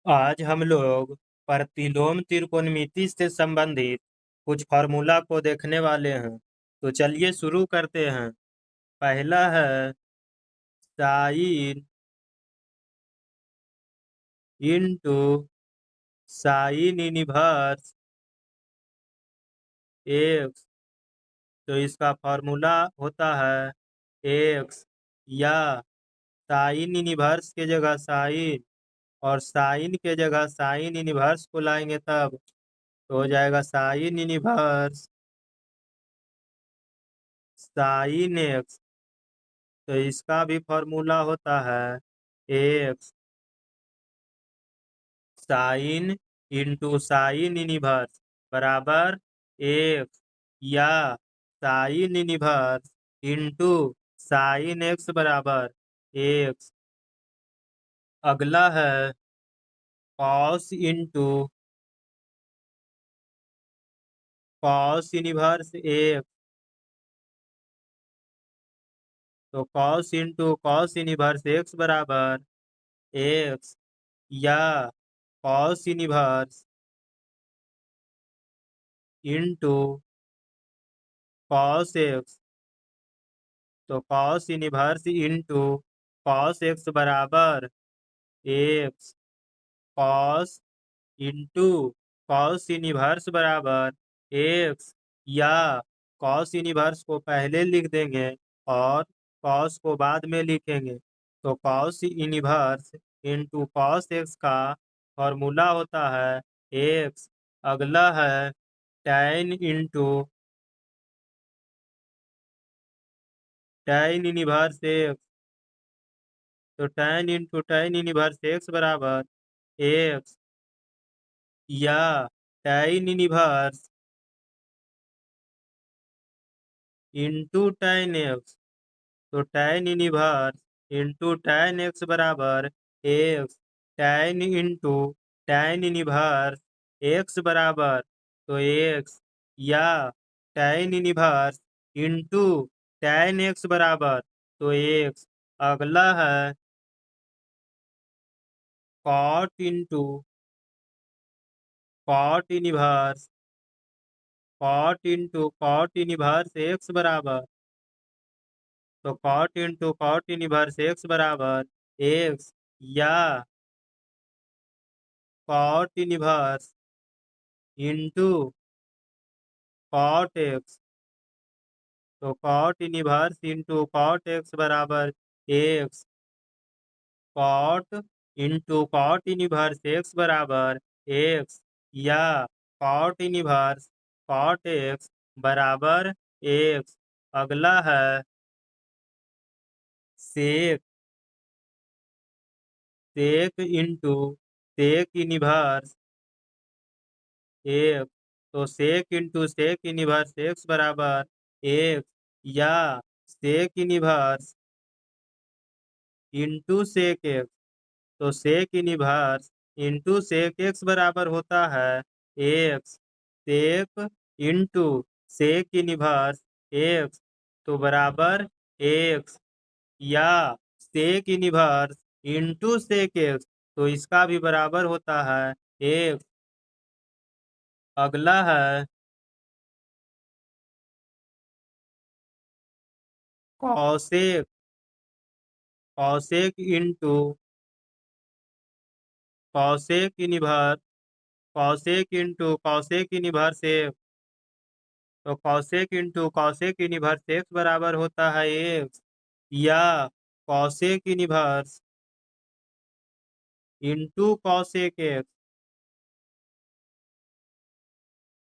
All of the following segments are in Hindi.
आज हम लोग प्रतिलोम त्रिकोणमिति से संबंधित कुछ फार्मूला को देखने वाले हैं। तो चलिए शुरू करते हैं। पहला है sign into sine inverse x. तो इसका फार्मूला होता है एक्स या साइन इनवर्स के जगह साइन और साइन के जगह साइन इनवर्स को लाएंगे तब तो हो जाएगा साइन इनवर्स साइन एक्स। तो इसका भी फॉर्मूला होता है X sine into sine inverse बराबर एक्स या sine inverse into sine X बराबर एक्स। अगला है cos into cos inverse x. तो cos into cos inverse x बराबर एक्स या cos inverse into cos X. तो cos inverse into cos X बराबर X cos into cos inverse बराबर एक्स या कॉस इनवर्स को पहले लिख देंगे और कॉस को बाद में लिखेंगे। तो cos inverse into cos X का फॉर्मूला होता है एक्स। अगला है tan into tan inverse x. तो tan into tan inverse x बराबर एक्स या tan inverse into tan X. तो tan inverse into tan X बराबर X tan into tan inverse x बराबर तो एक्स या tan inverse into tan X बराबर तो एक्स। अगला है cot into cot inverse cot into cot inverse x बराबर तो cot into cot inverse x बराबर एक्स या cot inverse into cot X. तो cot inverse into cot X बराबर X cot into cot inverse x बराबर एक्स या कॉट इनवर्स कॉट एक्स बराबर एक्स। अगला है sec sec into sec inverse x. तो sec into sec inverse x बराबर एक्स या sec inverse into sec X. तो sec inverse into sec X बराबर होता है एक्स सेक इंटू सेक इनवर्स एक्स तो बराबर एक्स या sec inverse into sec X तो इसका भी बराबर होता है एक्स। अगला है cosec cosec into cosec inverse cosec into cosec inverse x. तो cosec into cosec inverse x बराबर होता है एक्स या cosec inverse into cosec X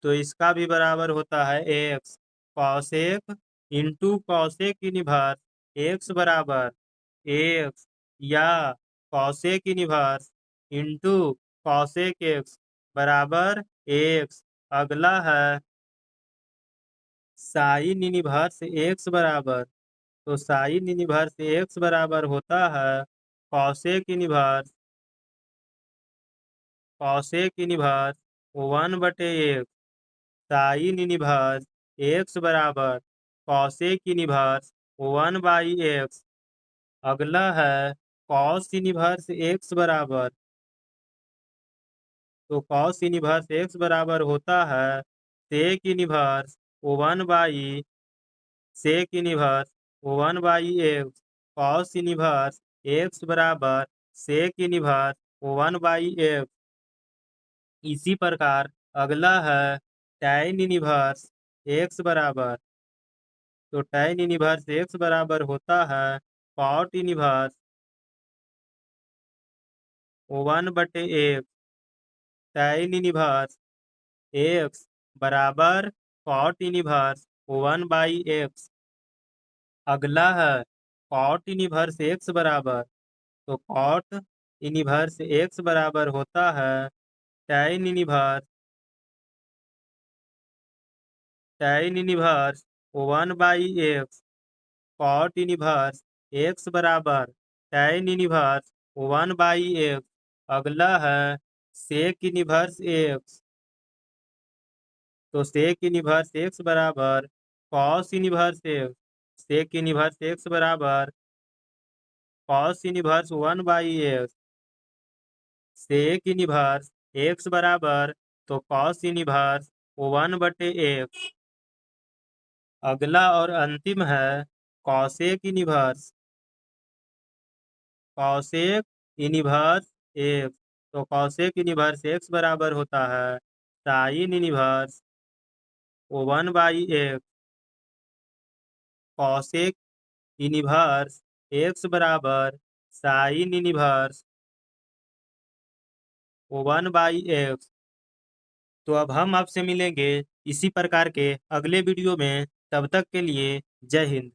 तो इसका भी बराबर होता है X cosec into cosec inverse x बराबर एक्स या cosec inverse into cosec X बराबर एक्स। अगला है साइन इनवर्स एक्स बराबर तो साइन इनवर्स एक्स बराबर होता है कॉसेक इनवर्स वन बटे एक्स साइन इनवर्स एक्स बराबर cosec inverse one by x. अगला है कॉस इनवर्स एक्स बराबर तो कॉस इनवर्स एक्स बराबर होता है sec inverse one by sec inverse one by X cos inverse x बराबर sec inverse one by X. इसी प्रकार अगला है tan इनवर्स एक्स बराबर, तो tan इनवर्स एक्स बराबर होता है cot इनवर्स वन बटे एक्स tan इनवर्स एक्स बराबर cot inverse one by x. अगला है cot इनवर्स एक्स बराबर, तो cot इनवर्स एक्स बराबर होता है tan inverse one by x cot inverse x बराबर tan inverse one by x. अगला है सेक इनवर्स एक्स, तो सेक इनवर्स एक्स बराबर cos inverse x sec inverse x बराबर cos inverse one by x sec inverse x बराबर तो कॉस इनवर्स वन बटे एक्स। अगला और अंतिम है कॉसेक इनवर्स एक्स, तो कॉसेक इनवर्स एक्स बराबर होता है sine inverse one by x cosec inverse x बराबर sign inverse one by x. तो अब हम आपसे मिलेंगे इसी प्रकार के अगले वीडियो में, तब तक के लिए जय हिंद।